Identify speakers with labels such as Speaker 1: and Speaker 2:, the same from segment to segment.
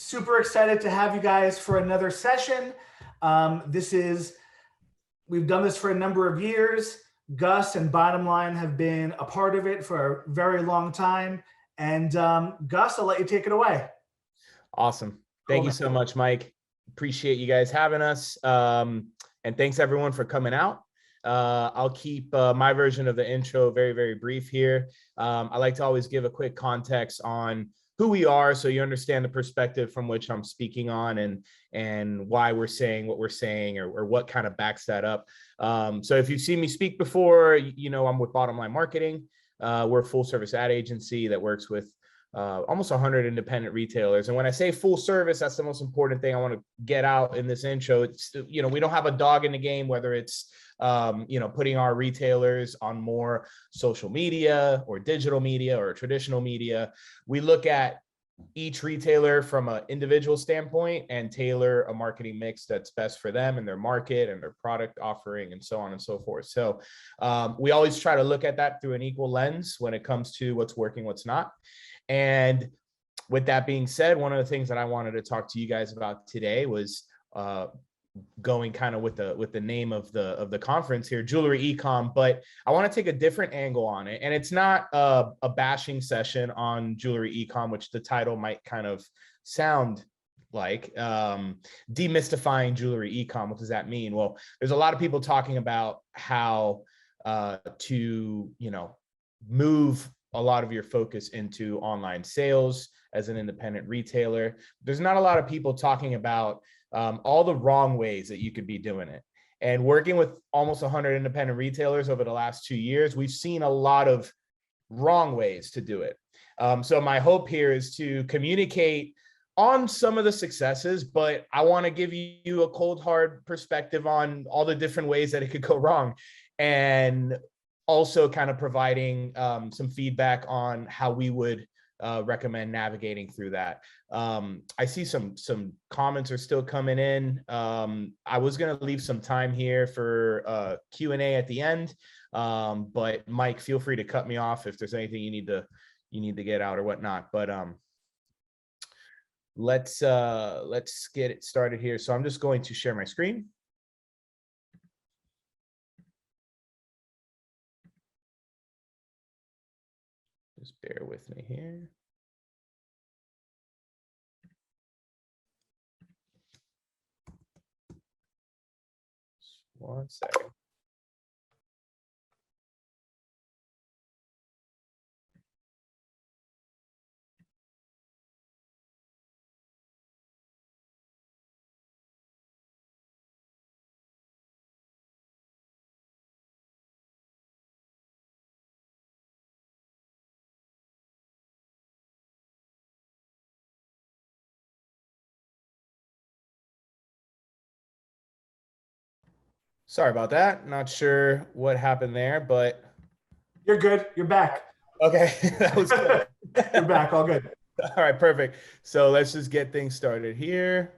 Speaker 1: super excited to have you guys for another session. We've done this for a number of years. Gus and Bottom Line have been a part of it for a very long time. And Gus, I'll let you take it away.
Speaker 2: Awesome. Thank you so much, Mike. Appreciate you guys having us. And thanks everyone for coming out. I'll keep my version of the intro very, very brief here. I like to always give a quick context on who we are so you understand the perspective from which I'm speaking on and why we're saying what we're saying or what kind of backs that up. So if you've seen me speak before, you know I'm with Bottom Line Marketing. We're a full service ad agency that works with almost 100 independent retailers. And when I say full service, that's the most important thing I want to get out in this intro. It's, you know, we don't have a dog in the game, whether it's putting our retailers on more social media or digital media or traditional media. We look at each retailer from an individual standpoint and tailor a marketing mix that's best for them and their market and their product offering and so on and so forth. So we always try to look at that through an equal lens when it comes to what's working, what's not. And with that being said, one of the things that I wanted to talk to you guys about today was going kind of with the name of the conference here, Jewelry Ecom, but I want to take a different angle on it. And it's not a bashing session on Jewelry Ecom, which the title might kind of sound like. Demystifying Jewelry Ecom. What does that mean? Well, there's a lot of people talking about how to, move a lot of your focus into online sales as an independent retailer. There's not a lot of people talking about all the wrong ways that you could be doing it. And working with almost 100 independent retailers over the last 2 years, we've seen a lot of wrong ways to do it. So my hope here is to communicate on some of the successes, but I want to give you a cold, hard perspective on all the different ways that it could go wrong. And also kind of providing some feedback on how we would recommend navigating through that. I see some comments are still coming in. I was going to leave some time here for Q&A at the end, but Mike, feel free to cut me off if there's anything you need to get out or whatnot. But let's get it started here. So I'm just going to share my screen. Just bear with me here. Just 1 second. Sorry about that. Not sure what happened there, but
Speaker 1: you're good. You're back.
Speaker 2: Okay, that was good.
Speaker 1: You're back. All good.
Speaker 2: All right, perfect. So let's just get things started here.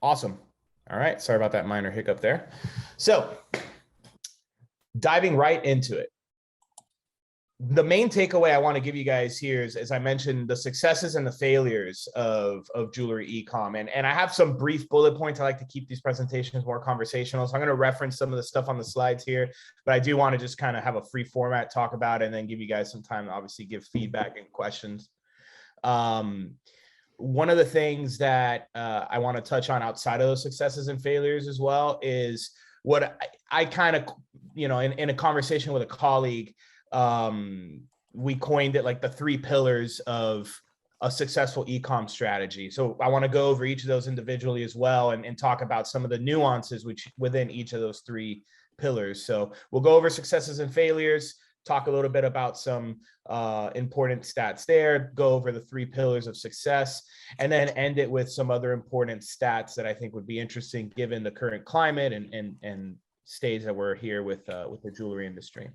Speaker 2: Awesome. All right. Sorry about that minor hiccup there. So diving right into it. The main takeaway I want to give you guys here is, as I mentioned, the successes and the failures of Jewelry Ecom. And I have some brief bullet points. I like to keep these presentations more conversational. So I'm going to reference some of the stuff on the slides here, but I do want to just kind of have a free format, talk about it, and then give you guys some time to obviously give feedback and questions. One of the things that I want to touch on outside of those successes and failures as well is what I kind of, in a conversation with a colleague, we coined it like the 3 pillars of a successful e-com strategy. So I want to go over each of those individually as well and talk about some of the nuances within each of those 3 pillars. So we'll go over successes and failures, talk a little bit about some important stats there, go over the 3 pillars of success, and then end it with some other important stats that I think would be interesting given the current climate and stage that we're here with the jewelry industry.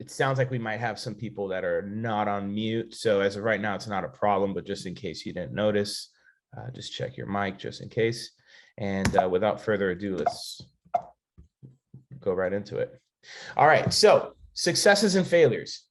Speaker 2: It sounds like we might have some people that are not on mute. So as of right now, it's not a problem, but just in case you didn't notice, just check your mic just in case. And without further ado, let's go right into it. All right. So successes and failures.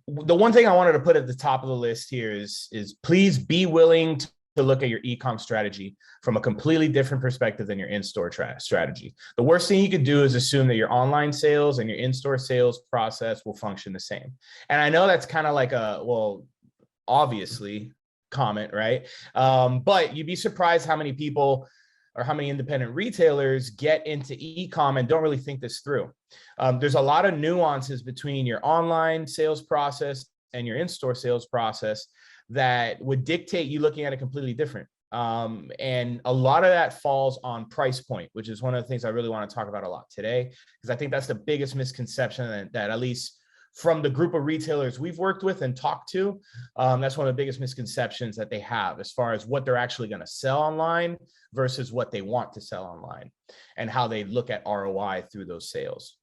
Speaker 2: The one thing I wanted to put at the top of the list here is please be willing to look at your ecom strategy from a completely different perspective than your in-store strategy. The worst thing you could do is assume that your online sales and your in-store sales process will function the same. And I know that's kind of like a, well, obviously comment, right? But you'd be surprised how many people or how many independent retailers get into ecom and don't really think this through. There's a lot of nuances between your online sales process and your in-store sales process that would dictate you looking at it completely different. And a lot of that falls on price point, which is one of the things I really want to talk about a lot today, because I think that's the biggest misconception that at least from the group of retailers we've worked with and talked to, that's one of the biggest misconceptions that they have as far as what they're actually going to sell online versus what they want to sell online and how they look at ROI through those sales.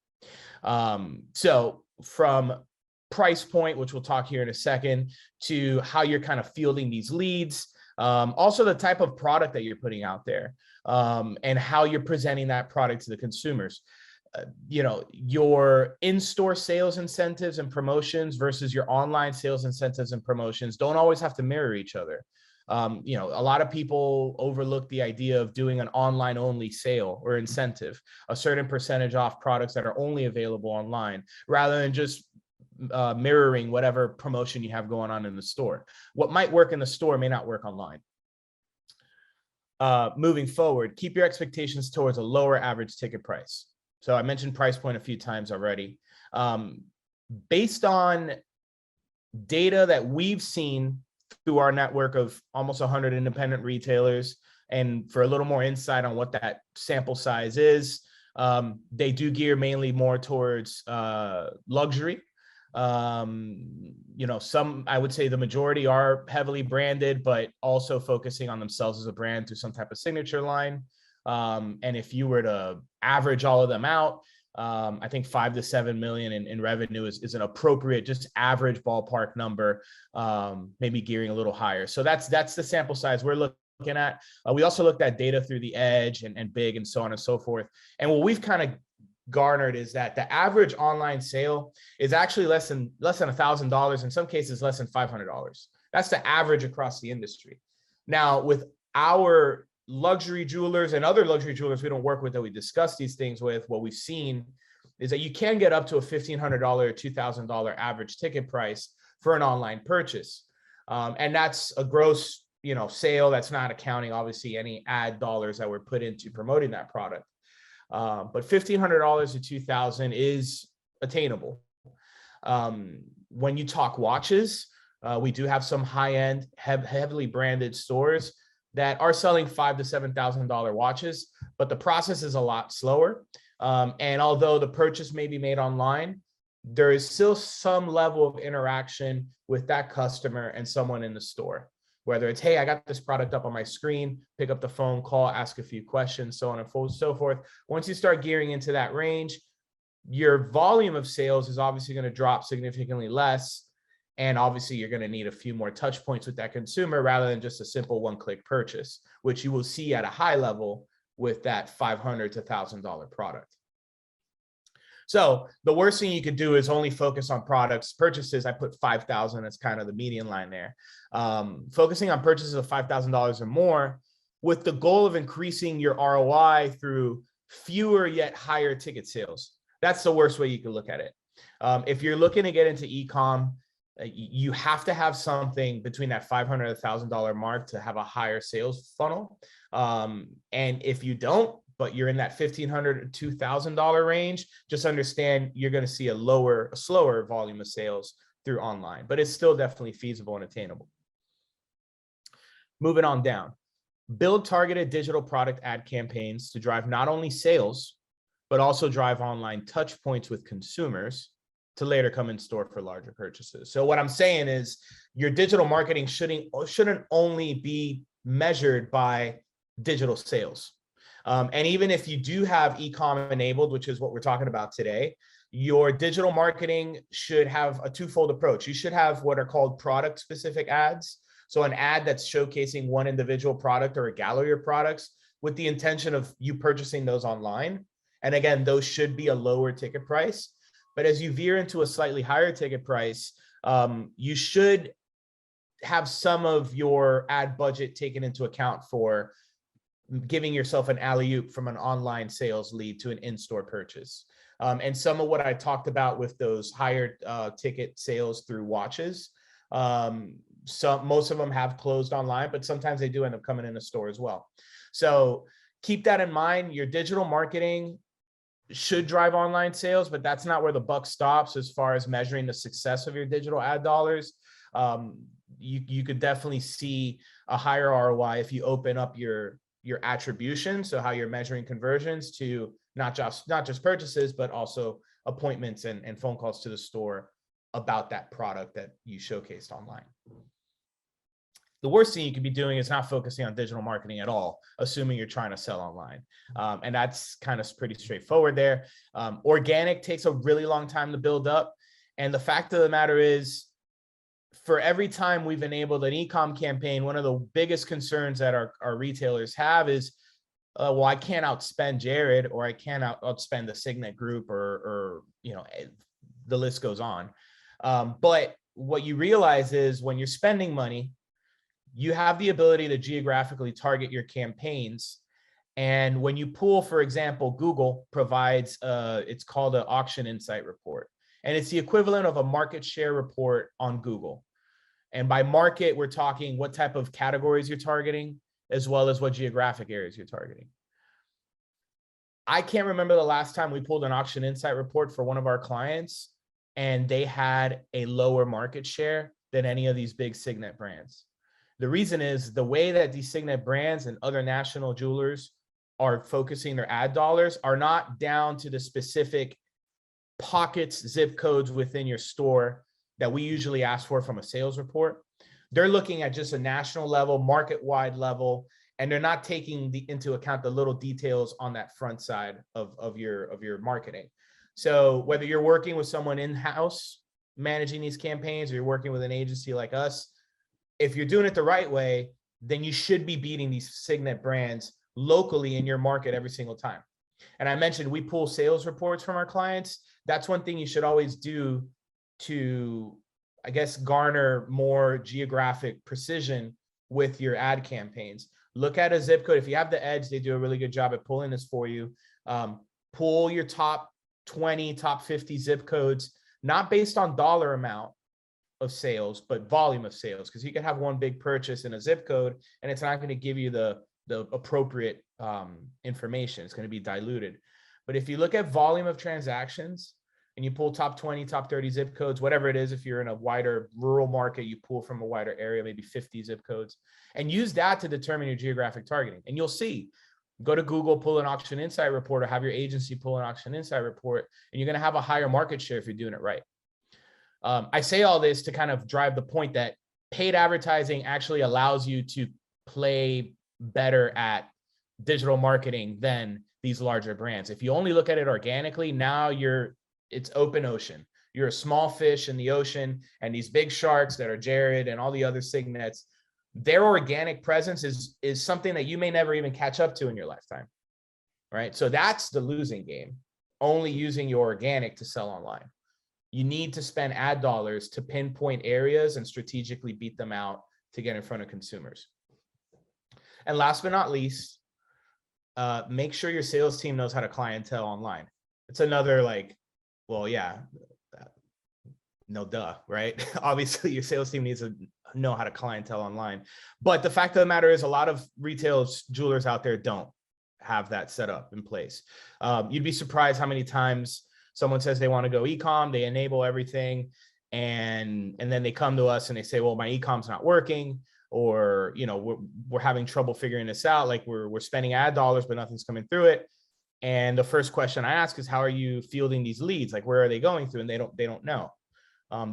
Speaker 2: So from price point, which we'll talk here in a second, to how you're kind of fielding these leads, also the type of product that you're putting out there, and how you're presenting that product to the consumers. Your in-store sales incentives and promotions versus your online sales incentives and promotions don't always have to mirror each other. A lot of people overlook the idea of doing an online only sale or incentive, a certain percentage off products that are only available online, rather than just mirroring whatever promotion you have going on in the store. What might work in the store may not work online. Moving forward, keep your expectations towards a lower average ticket price. So I mentioned price point a few times already. Based on data that we've seen through our network of almost 100 independent retailers, and for a little more insight on what that sample size is, they do gear mainly more towards luxury. Some, I would say the majority are heavily branded, but also focusing on themselves as a brand through some type of signature line. And if you were to average all of them out, I think 5 to 7 million in revenue is an appropriate, just average ballpark number, maybe gearing a little higher. So that's the sample size we're looking at. We also looked at data through the Edge and Big and so on and so forth. And what we've kind of garnered is that the average online sale is actually less than $1,000, in some cases less than $500. That's the average across the industry. Now, with our luxury jewelers and other luxury jewelers we don't work with that we discuss these things with, what we've seen is that you can get up to a $1,500 or $2,000 average ticket price for an online purchase. And that's a gross, sale. That's not accounting, obviously, any ad dollars that were put into promoting that product. But $1,500 to $2,000 is attainable. When you talk watches, we do have some high-end, heavily branded stores that are selling $5,000 to $7,000 watches, but the process is a lot slower. And although the purchase may be made online, there is still some level of interaction with that customer and someone in the store. Whether it's, hey, I got this product up on my screen, pick up the phone, call, ask a few questions, so on and so forth. Once you start gearing into that range, your volume of sales is obviously going to drop significantly less. And obviously, you're going to need a few more touch points with that consumer rather than just a simple one-click purchase, which you will see at a high level with that $500 to $1,000 product. So the worst thing you could do is only focus on products. Purchases, I put 5,000 as kind of the median line there. Focusing on purchases of $5,000 or more with the goal of increasing your ROI through fewer yet higher ticket sales. That's the worst way you could look at it. If you're looking to get into ecom, you have to have something between that $500 to $1,000 mark to have a higher sales funnel. And if you don't, but you're in that $1,500 to $2,000 range, just understand you're going to see a slower volume of sales through online, but it's still definitely feasible and attainable. Moving on down, build targeted digital product ad campaigns to drive not only sales, but also drive online touch points with consumers to later come in store for larger purchases. So what I'm saying is your digital marketing shouldn't only be measured by digital sales. And even if you do have ecom enabled, which is what we're talking about today, your digital marketing should have a twofold approach. You should have what are called product specific ads. So an ad that's showcasing one individual product or a gallery of products with the intention of you purchasing those online. And again, those should be a lower ticket price. But as you veer into a slightly higher ticket price, you should have some of your ad budget taken into account for giving yourself an alley-oop from an online sales lead to an in-store purchase. And some of what I talked about with those higher ticket sales through watches, most of them have closed online, but sometimes they do end up coming in a store as well. So keep that in mind. Your digital marketing should drive online sales, but that's not where the buck stops as far as measuring the success of your digital ad dollars. You could definitely see a higher ROI if you open up your attribution, so how you're measuring conversions to not just purchases, but also appointments and phone calls to the store about that product that you showcased online. The worst thing you could be doing is not focusing on digital marketing at all, assuming you're trying to sell online. And that's kind of pretty straightforward there. Organic takes a really long time to build up. And the fact of the matter is, for every time we've enabled an ecom campaign, one of the biggest concerns that our retailers have is, well, I can't outspend Jared, or I can't outspend the Signet group, or the list goes on. But what you realize is, when you're spending money, you have the ability to geographically target your campaigns. And when you pull, for example, Google provides, it's called an auction insight report. And it's the equivalent of a market share report on Google. And by market, we're talking what type of categories you're targeting, as well as what geographic areas you're targeting. I can't remember the last time we pulled an auction insight report for one of our clients, and they had a lower market share than any of these big Signet brands. The reason is the way that these Signet brands and other national jewelers are focusing their ad dollars are not down to the specific pockets, zip codes within your store that we usually ask for from a sales report. They're looking at just a national level, market-wide level, and they're not taking into account the little details on that front side of your marketing. So whether you're working with someone in-house managing these campaigns, or you're working with an agency like us, if you're doing it the right way, then you should be beating these Signet brands locally in your market every single time. And I mentioned we pull sales reports from our clients. That's one thing you should always do to, I guess, garner more geographic precision with your ad campaigns. Look at a zip code. If you have the Edge, they do a really good job at pulling this for you. Pull your top 20, top 50 zip codes, not based on dollar amount of sales, but volume of sales, because you can have one big purchase in a zip code and it's not going to give you the appropriate information. It's going to be diluted. But if you look at volume of transactions and you pull top 20, top 30 zip codes, whatever it is, if you're in a wider rural market, you pull from a wider area, maybe 50 zip codes, and use that to determine your geographic targeting. And you'll see, go to Google, pull an auction insight report, or have your agency pull an auction insight report, and you're going to have a higher market share if you're doing it right. I say all this to kind of drive the point that paid advertising actually allows you to play better at digital marketing than these larger brands. If you only look at it organically, now it's open ocean. You're a small fish in the ocean, and these big sharks that are Jared and all the other Signets, their organic presence is something that you may never even catch up to in your lifetime, right? So that's the losing game, only using your organic to sell online. You need to spend ad dollars to pinpoint areas and strategically beat them out to get in front of consumers. And last but not least, make sure your sales team knows how to clientele online. It's another no duh, right? Obviously, your sales team needs to know how to clientele online. But the fact of the matter is, a lot of retail jewelers out there don't have that set up in place. You'd be surprised how many times someone says they want to go ecom, they enable everything, and then they come to us and they say, well, my ecom's not working, or we're having trouble figuring this out. Like we're spending ad dollars, but nothing's coming through it. And the first question I ask is, how are you fielding these leads? Like, where are they going through? And they don't know.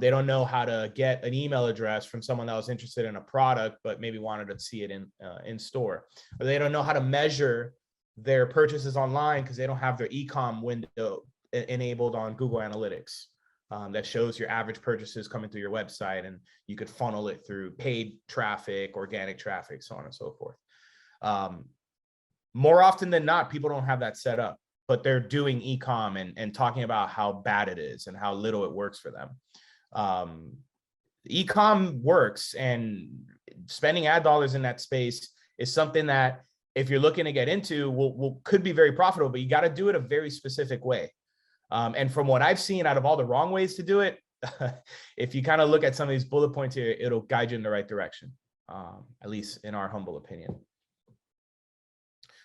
Speaker 2: They don't know how to get an email address from someone that was interested in a product, but maybe wanted to see it in store. Or they don't know how to measure their purchases online because they don't have their ecom window enabled on Google Analytics. That shows your average purchases coming through your website, and you could funnel it through paid traffic, organic traffic, so on and so forth. More often than not, people don't have that set up. but they're doing ecom and talking about how bad it is and how little it works for them. Ecom works, and spending ad dollars in that space is something that, if you're looking to get into, could be very profitable, but you got to do it a very specific way. And from what I've seen, out of all the wrong ways to do it, if you kind of look at some of these bullet points here, it'll guide you in the right direction, at least in our humble opinion.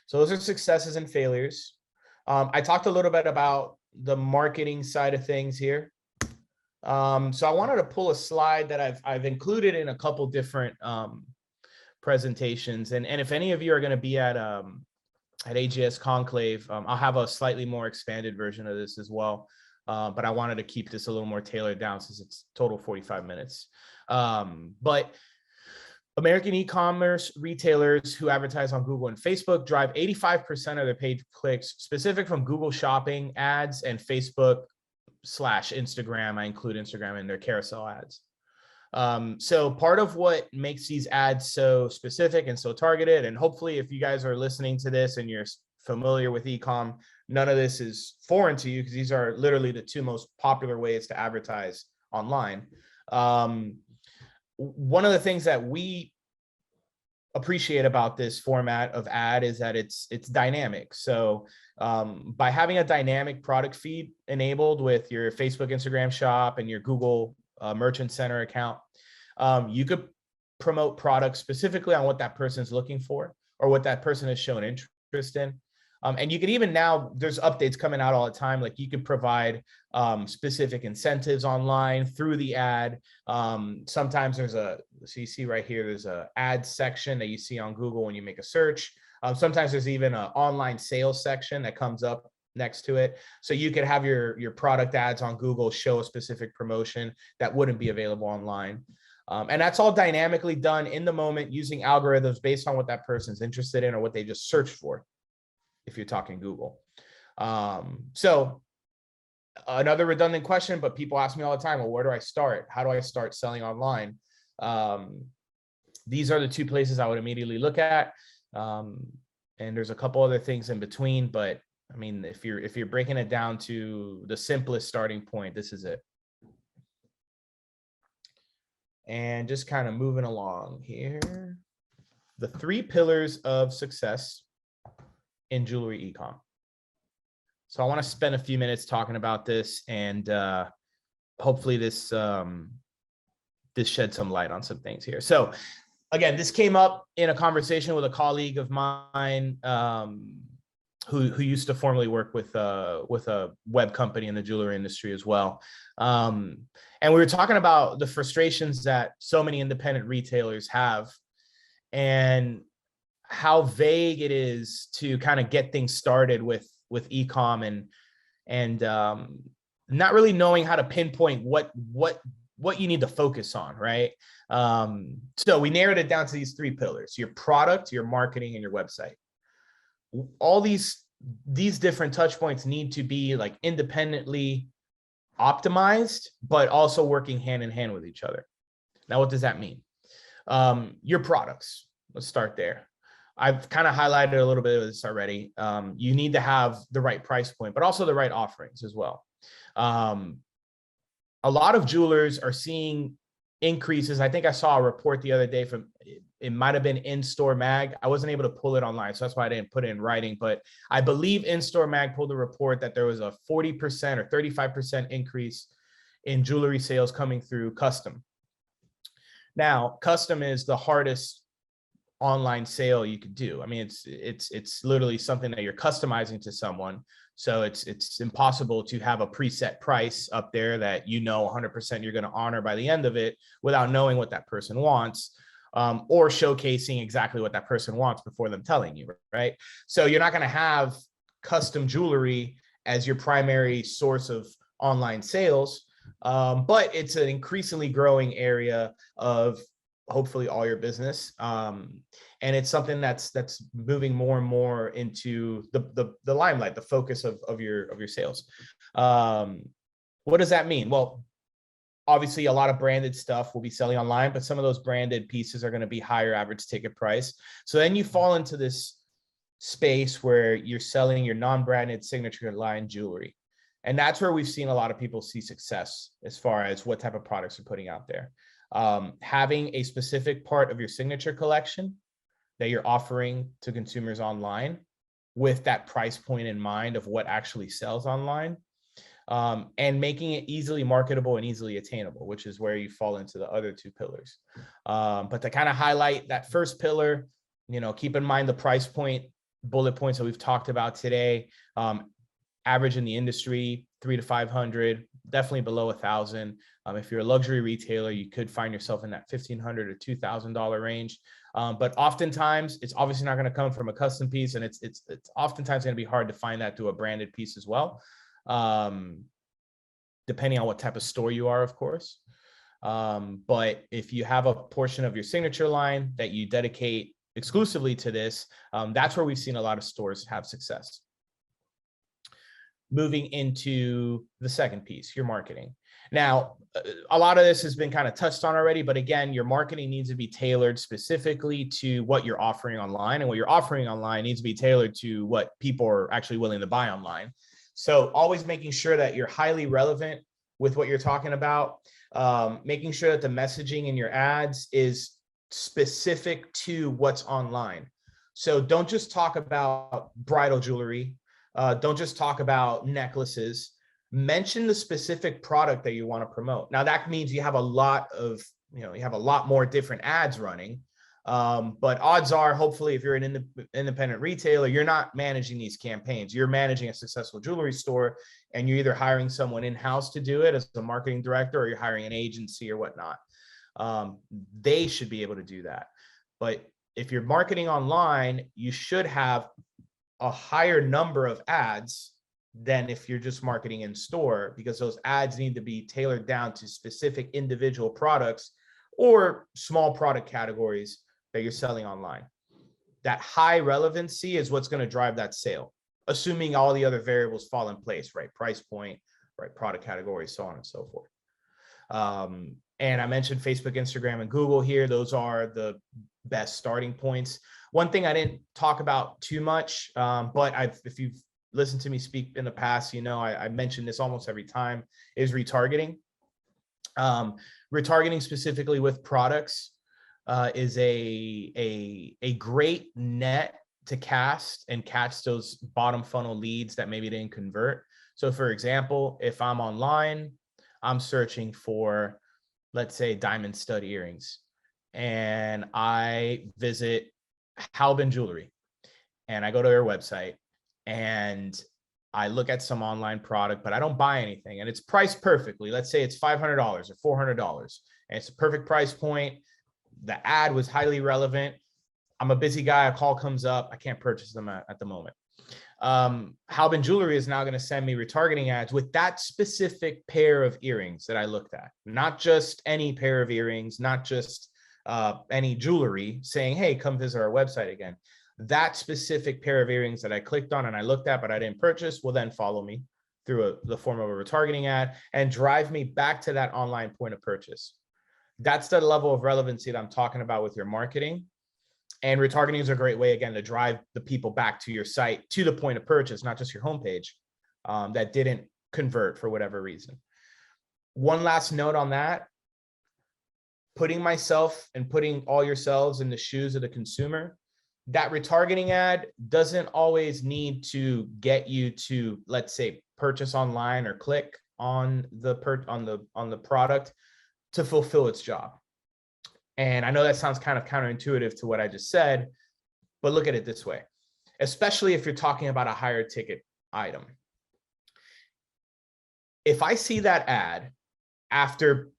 Speaker 2: So those are successes and failures. I talked a little bit about the marketing side of things here. So I wanted to pull a slide that I've included in a couple different presentations. And if any of you are going to be at AGS Conclave, I'll have a slightly more expanded version of this as well. But I wanted to keep this a little more tailored down since it's total 45 minutes. But American e-commerce retailers who advertise on Google and Facebook drive 85% of their paid clicks specific from Google Shopping ads and Facebook/Instagram. I include Instagram in their carousel ads. So part of what makes these ads so specific and so targeted, and hopefully if you guys are listening to this and you're familiar with ecom, none of this is foreign to you, because these are literally the two most popular ways to advertise online. One of the things that we appreciate about this format of ad is that it's dynamic. So by having a dynamic product feed enabled with your Facebook, Instagram shop and your Google Merchant Center account, you could promote products specifically on what that person is looking for or what that person has shown interest in. And you can even now, there's updates coming out all the time. Like you could provide specific incentives online through the ad. Sometimes there's so you see right here, there's a ad section that you see on Google when you make a search. Sometimes there's even an online sales section that comes up next to it. So you could have your product ads on Google show a specific promotion that wouldn't be available online. And that's all dynamically done in the moment using algorithms based on what that person's interested in or what they just searched for, if you're talking Google. So another redundant question, but people ask me all the time, well, where do I start? How do I start selling online? These are the two places I would immediately look at. And there's a couple other things in between, but I mean, if you're breaking it down to the simplest starting point, this is it. And just kind of moving along here, the 3 pillars of success in jewelry ecom. So I want to spend a few minutes talking about this, and hopefully this sheds some light on some things here. So again, this came up in a conversation with a colleague of mine who used to formerly work with a web company in the jewelry industry as well. And we were talking about the frustrations that so many independent retailers have and how vague it is to kind of get things started with ecom and not really knowing how to pinpoint what you need to focus on, right? So we narrowed it down to these 3 pillars: your product, your marketing, and your website. All these different touch points need to be like independently optimized, but also working hand in hand with each other. Now, what does that mean? Your products, let's start there. I've kind of highlighted a little bit of this already. You need to have the right price point, but also the right offerings as well. A lot of jewelers are seeing increases. I think I saw a report the other day from, it might have been In-Store Mag. I wasn't able to pull it online, so that's why I didn't put it in writing. But I believe In-Store Mag pulled a report that there was a 40% or 35% increase in jewelry sales coming through custom. Now, custom is the hardest online sale you could do. I mean, it's literally something that you're customizing to someone. So it's impossible to have a preset price up there that you know 100% you're going to honor by the end of it without knowing what that person wants. Or showcasing exactly what that person wants before them telling you, right? So you're not going to have custom jewelry as your primary source of online sales, but it's an increasingly growing area of hopefully all your business. And it's something that's moving more and more into the limelight, the focus of your sales. What does that mean? Well, obviously, a lot of branded stuff will be selling online, but some of those branded pieces are going to be higher average ticket price. So then you fall into this space where you're selling your non-branded signature line jewelry. And that's where we've seen a lot of people see success as far as what type of products you're putting out there. Having a specific part of your signature collection that you're offering to consumers online with that price point in mind of what actually sells online, and making it easily marketable and easily attainable, which is where you fall into the other two pillars. But to kind of highlight that first pillar, keep in mind the price point bullet points that we've talked about today. Average in the industry, 300 to 500, definitely below 1,000. If you're a luxury retailer, you could find yourself in that $1,500 to $2,000 range. But oftentimes, it's obviously not going to come from a custom piece, and it's oftentimes going to be hard to find that through a branded piece as well, depending on what type of store you are, of course. But if you have a portion of your signature line that you dedicate exclusively to this, that's where we've seen a lot of stores have success. Moving into the second piece, your marketing. Now, a lot of this has been kind of touched on already, but again, your marketing needs to be tailored specifically to what you're offering online, and what you're offering online needs to be tailored to what people are actually willing to buy online. So always making sure that you're highly relevant with what you're talking about, making sure that the messaging in your ads is specific to what's online. So don't just talk about bridal jewelry. Don't just talk about necklaces. Mention the specific product that you want to promote. Now that means you have a lot more different ads running. But odds are, hopefully, if you're an independent retailer, you're not managing these campaigns. You're managing a successful jewelry store, and you're either hiring someone in-house to do it as a marketing director, or you're hiring an agency or whatnot. They should be able to do that. But if you're marketing online, you should have a higher number of ads than if you're just marketing in store, because those ads need to be tailored down to specific individual products or small product categories that you're selling online. That high relevancy is what's going to drive that sale, assuming all the other variables fall in place, right? Price point, right? Product category, so on and so forth. And I mentioned Facebook, Instagram, and Google here. Those are the best starting points. One thing I didn't talk about too much, but if you've listened to me speak in the past, I mention this almost every time, is retargeting. Retargeting specifically with products is a great net to cast and catch those bottom funnel leads that maybe didn't convert. So for example, if I'm online, I'm searching for, let's say, diamond stud earrings, and I visit Halbin Jewelry, and I go to their website and I look at some online product, but I don't buy anything, and it's priced perfectly. Let's say it's $500 or $400, and it's a perfect price point. The ad was highly relevant. I'm a busy guy. A call comes up. I can't purchase them at the moment. Halbin Jewelry is now going to send me retargeting ads with that specific pair of earrings that I looked at, not just any pair of earrings, not just any jewelry, saying, hey, come visit our website again. That specific pair of earrings that I clicked on and I looked at, but I didn't purchase, will then follow me through the form of a retargeting ad and drive me back to that online point of purchase. That's the level of relevancy that I'm talking about with your marketing. And retargeting is a great way, again, to drive the people back to your site, to the point of purchase, not just your homepage, that didn't convert for whatever reason. One last note on that: putting myself and putting all yourselves in the shoes of the consumer. That retargeting ad doesn't always need to get you to, let's say, purchase online or click on the product to fulfill its job. And I know that sounds kind of counterintuitive to what I just said, but look at it this way, especially if you're talking about a higher ticket item. If I see that ad after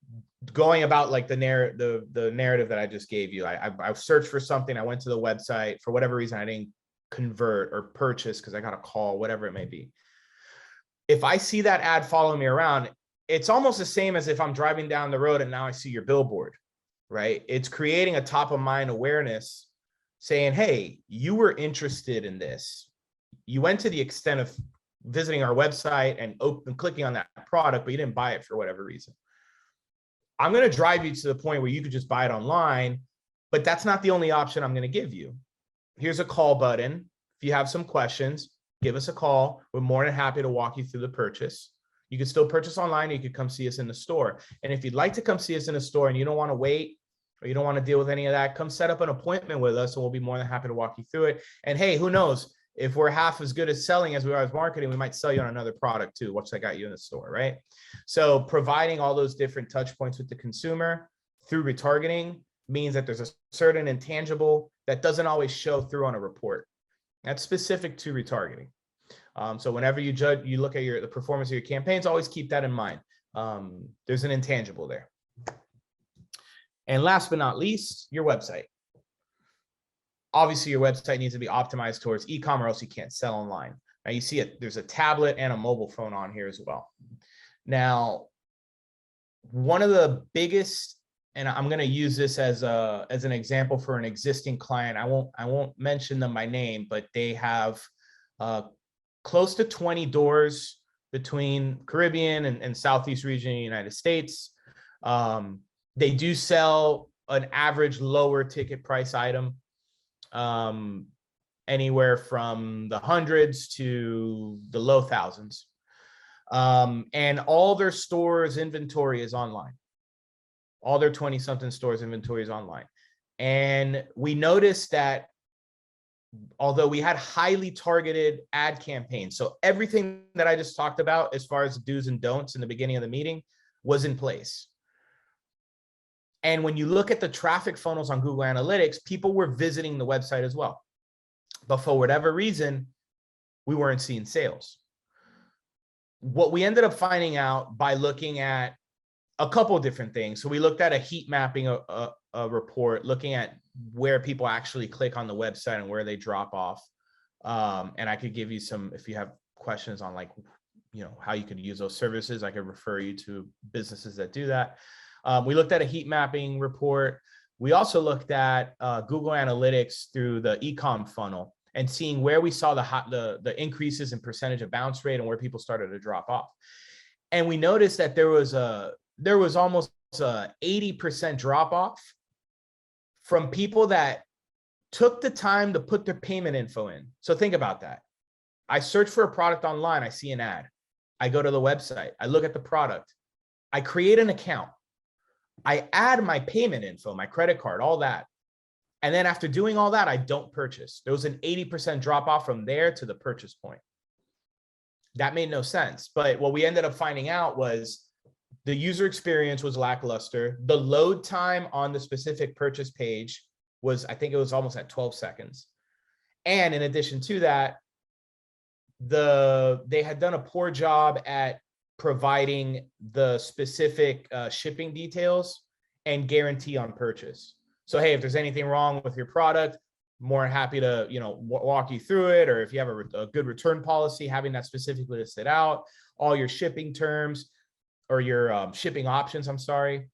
Speaker 2: going about like the narrative that I just gave you, I searched for something, I went to the website, for whatever reason I didn't convert or purchase because I got a call, whatever it may be. If I see that ad following me around, it's almost the same as if I'm driving down the road and now I see your billboard, right? It's creating a top of mind awareness saying, hey, you were interested in this. You went to the extent of visiting our website and clicking on that product, but you didn't buy it for whatever reason. I'm going to drive you to the point where you could just buy it online, but that's not the only option I'm going to give you. Here's a call button. If you have some questions, give us a call. We're more than happy to walk you through the purchase. You can still purchase online, or you could come see us in the store. And if you'd like to come see us in the store and you don't want to wait, or you don't want to deal with any of that, come set up an appointment with us and we'll be more than happy to walk you through it. And hey, who knows? If we're half as good at selling as we are as marketing, we might sell you on another product too, once I got you in the store, right? So providing all those different touch points with the consumer through retargeting means that there's a certain intangible that doesn't always show through on a report. That's specific to retargeting. So whenever you look at the performance of your campaigns, always keep that in mind. There's an intangible there. And last but not least, your website. Obviously, your website needs to be optimized towards e-com, or else you can't sell online. Now you see it, there's a tablet and a mobile phone on here as well. Now, one of the biggest, and I'm going to use this as an example for an existing client. I won't mention them by name, but they have close to 20 doors between Caribbean and Southeast region of the United States. They do sell an average lower ticket price item, anywhere from the hundreds to the low thousands. And all their stores inventory is online. All their 20-something stores inventory is online. And we noticed that although we had highly targeted ad campaigns, so everything that I just talked about as far as do's and don'ts in the beginning of the meeting was in place. And when you look at the traffic funnels on Google Analytics, people were visiting the website as well. But for whatever reason, we weren't seeing sales. What we ended up finding out by looking at a couple of different things. So we looked at a heat mapping a report, looking at where people actually click on the website and where they drop off. And I could give you some, if you have questions on like, how you could use those services, I could refer you to businesses that do that. We looked at a heat mapping report. We also looked at Google Analytics through the Ecom funnel and seeing where we saw the increases in percentage of bounce rate and where people started to drop off. And we noticed that there was almost a 80% drop off from people that took the time to put their payment info in. So think about that. I search for a product online. I see an ad. I go to the website. I look at the product. I create an account. I add my payment info, my credit card, all that. And then after doing all that, I don't purchase. There was an 80% drop off from there to the purchase point. That made no sense. But what we ended up finding out was the user experience was lackluster. The load time on the specific purchase page was, I think it was almost at 12 seconds. And in addition to that, they had done a poor job at providing the specific shipping details and guarantee on purchase. So, hey, if there's anything wrong with your product, more happy to, walk you through it. Or if you have a good return policy, having that specifically listed out, all your shipping terms or your shipping options, I'm sorry.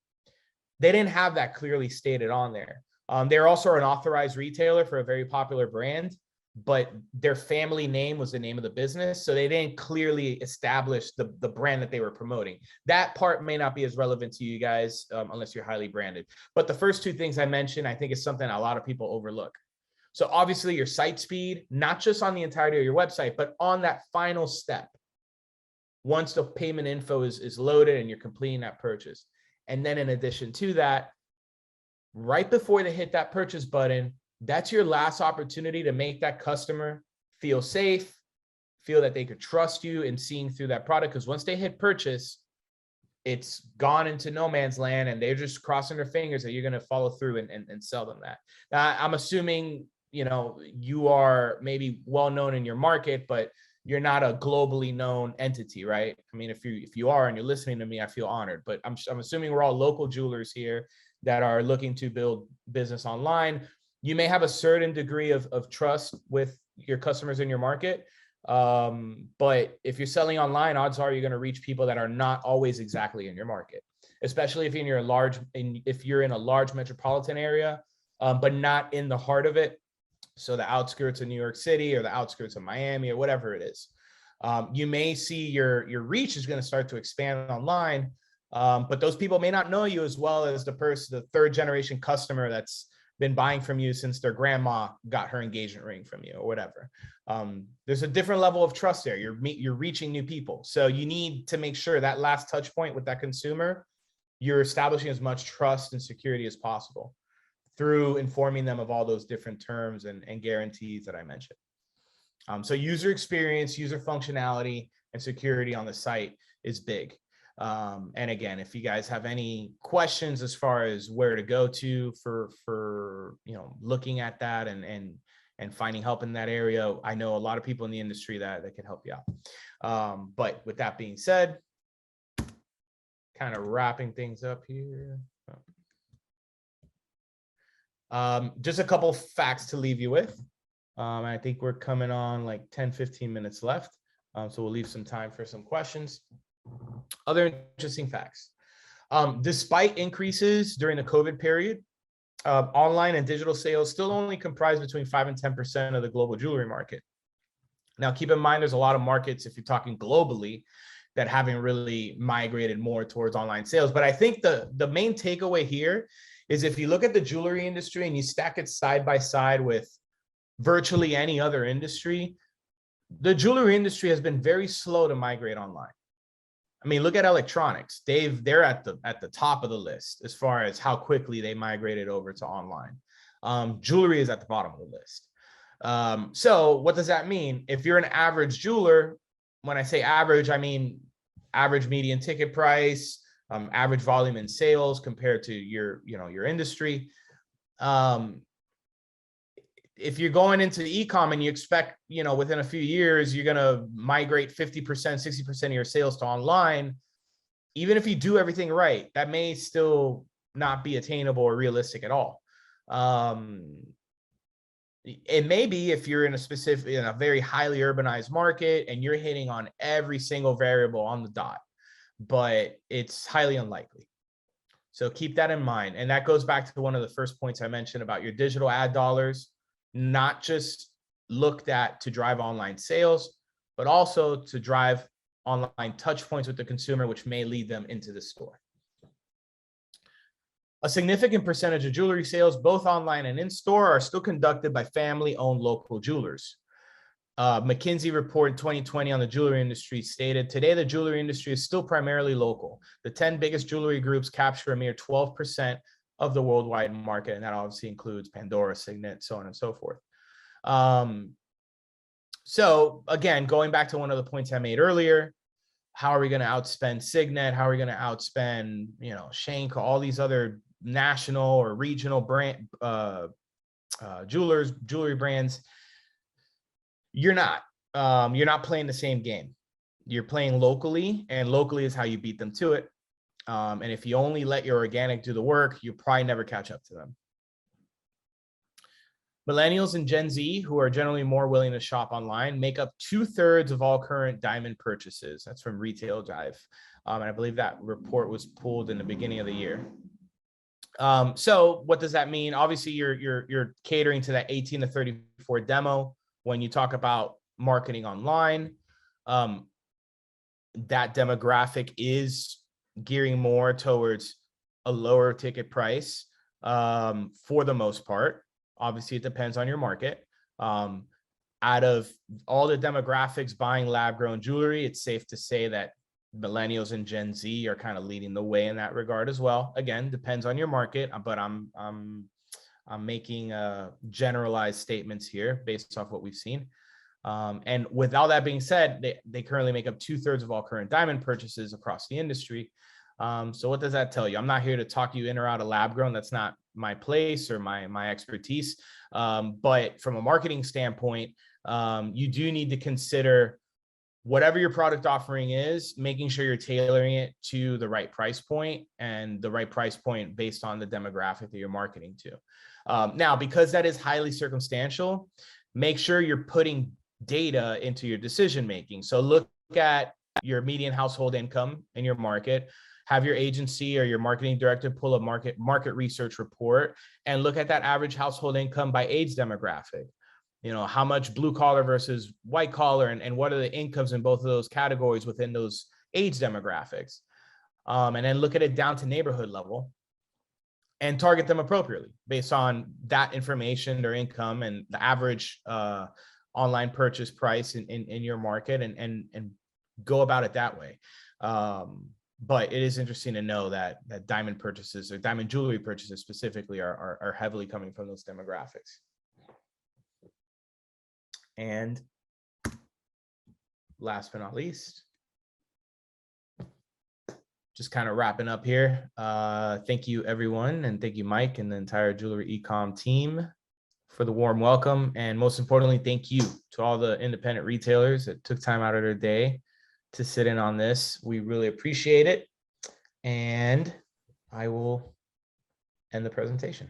Speaker 2: They didn't have that clearly stated on there. They're also an authorized retailer for a very popular brand, but their family name was the name of the business. So they didn't clearly establish the brand that they were promoting. That part may not be as relevant to you guys unless you're highly branded. But the first two things I mentioned, I think is something a lot of people overlook. So obviously your site speed, not just on the entirety of your website, but on that final step, once the payment info is loaded and you're completing that purchase. And then in addition to that, right before they hit that purchase button, that's your last opportunity to make that customer feel safe, feel that they could trust you in seeing through that product. Because once they hit purchase, it's gone into no man's land and they're just crossing their fingers that you're going to follow through and sell them that. Now, I'm assuming, you are maybe well known in your market, but you're not a globally known entity, right? I mean, if you are and you're listening to me, I feel honored, but I'm assuming we're all local jewelers here that are looking to build business online. You may have a certain degree of trust with your customers in your market. But if you're selling online, odds are you're going to reach people that are not always exactly in your market, especially if you're in a large metropolitan area, but not in the heart of it. So the outskirts of New York City or the outskirts of Miami or whatever it is. You may see your reach is going to start to expand online, but those people may not know you as well as the third generation customer that's been buying from you since their grandma got her engagement ring from you or whatever. There's a different level of trust there. You're reaching new people. So you need to make sure that last touch point with that consumer, you're establishing as much trust and security as possible through informing them of all those different terms and guarantees that I mentioned. So user experience, user functionality, and security on the site is big. And again, if you guys have any questions as far as where to go to for looking at that and finding help in that area, I know a lot of people in the industry that can help you out. But with that being said, kind of wrapping things up here. Just a couple facts to leave you with. I think we're coming on like 10-15 minutes left. So we'll leave some time for some questions. Other interesting facts. Despite increases during the COVID period, online and digital sales still only comprise between 5 and 10% of the global jewelry market. Now, keep in mind, there's a lot of markets, if you're talking globally, that haven't really migrated more towards online sales. But I think the main takeaway here is if you look at the jewelry industry and you stack it side by side with virtually any other industry, the jewelry industry has been very slow to migrate online. I mean, look at electronics. They're at the top of the list as far as how quickly they migrated over to online. Jewelry is at the bottom of the list. So what does that mean? If you're an average jeweler, when I say average, I mean average median ticket price, average volume in sales compared to your industry. If you're going into Ecom and you expect, within a few years, you're going to migrate 50%, 60% of your sales to online, even if you do everything right, that may still not be attainable or realistic at all. It may be if you're in a very highly urbanized market and you're hitting on every single variable on the dot, but it's highly unlikely. So keep that in mind. And that goes back to one of the first points I mentioned about your digital ad dollars, not just looked at to drive online sales, but also to drive online touch points with the consumer, which may lead them into the store. A significant percentage of jewelry sales, both online and in store, are still conducted by family-owned local jewelers. McKinsey report in 2020 on the jewelry industry stated, today the jewelry industry is still primarily local. The 10 biggest jewelry groups capture a mere 12% of the worldwide market, and that obviously includes Pandora, Signet, so on and so forth. So again, going back to one of the points I made earlier, how are we going to outspend Signet? How are we going to outspend, Shank, all these other national or regional brand jewelry brands? You're not playing the same game. You're playing locally, and locally is how you beat them to it. And if you only let your organic do the work, you probably never catch up to them. Millennials and Gen Z, who are generally more willing to shop online, make up 2/3 of all current diamond purchases. That's from Retail Jive. And I believe that report was pulled in the beginning of the year. So what does that mean? Obviously, you're catering to that 18 to 34 demo when you talk about marketing online. That demographic is gearing more towards a lower ticket price for the most part. Obviously, it depends on your market. Out of all the demographics buying lab-grown jewelry, it's safe to say that millennials and Gen Z are kind of leading the way in that regard as well. Again, depends on your market, but I'm making generalized statements here based off what we've seen. And with all that being said, they currently make up 2/3 of all current diamond purchases across the industry. So what does that tell you? I'm not here to talk you in or out of lab grown. That's not my place or my expertise. But from a marketing standpoint, you do need to consider whatever your product offering is, making sure you're tailoring it to the right price point and the right price point based on the demographic that you're marketing to. Now, because that is highly circumstantial, make sure you're putting data into your decision making. So look at your median household income in your market, have your agency or your marketing director pull a market research report and look at that average household income by age demographic. How much blue collar versus white collar, and what are the incomes in both of those categories within those age demographics. And then look at it down to neighborhood level. and target them appropriately based on that information, their income, and the average online purchase price in your market, and go about it that way. But it is interesting to know that diamond purchases, or diamond jewelry purchases specifically, are heavily coming from those demographics. And last but not least, just kind of wrapping up here. Thank you, everyone. And thank you, Mike, and the entire Jewelry Ecom team for the warm welcome. And most importantly, thank you to all the independent retailers that took time out of their day to sit in on this. We really appreciate it. And I will end the presentation.